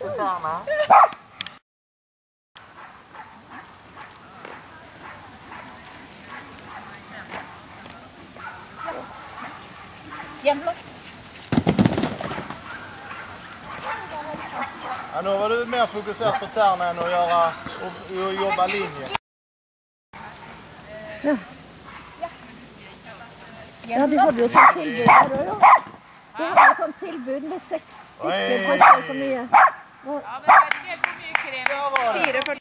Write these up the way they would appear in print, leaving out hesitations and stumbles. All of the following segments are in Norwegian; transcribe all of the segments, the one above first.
på tærne. Hjemlås. Ja, nå var du mer fokusert på tærne enn å jobbe linje. Ja. Ja, de hadde jo sånn tilbud her også, jo. De hadde jo sånn tilbud med 6 stykker for ikke så mye. Ja, men det vet ikke helt hvor mye krem. 4,40.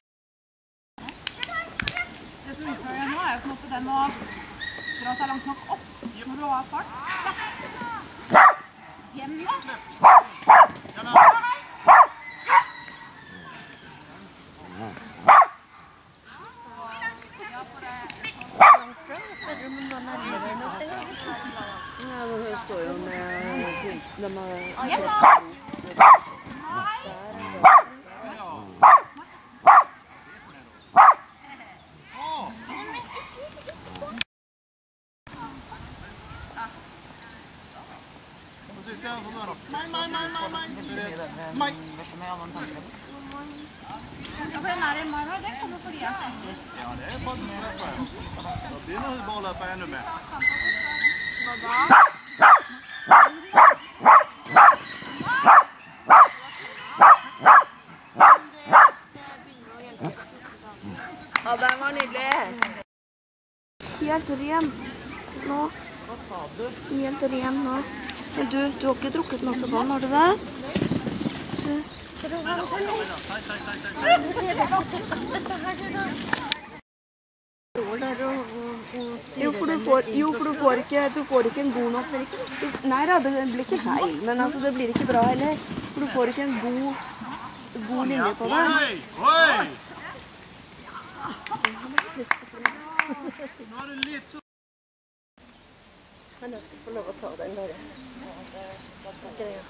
Det som utfordrer nå er jo på en måte den å dra seg langt nok opp når du har fart. Hjemlås. Ja, men hun står jo med Den kommer fordi jeg stresser. Ja, det er bare å stresse. Da begynner hun bare å løpe enda mer. Ja, den var nydelig. Helt ren nå. Helt ren nå. Men du har ikke drukket masse vann, har du det? Jo, for du får ikke en god nok. Nei da, det blir ikke feil, men altså, det blir ikke bra heller. For du får ikke en god linje på det. Oi! Nå er det litt så... Men jeg skal få lov å ta den der. Greia.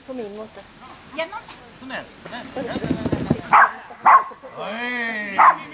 På min måte. Gjennom. Sånn er det. Oi!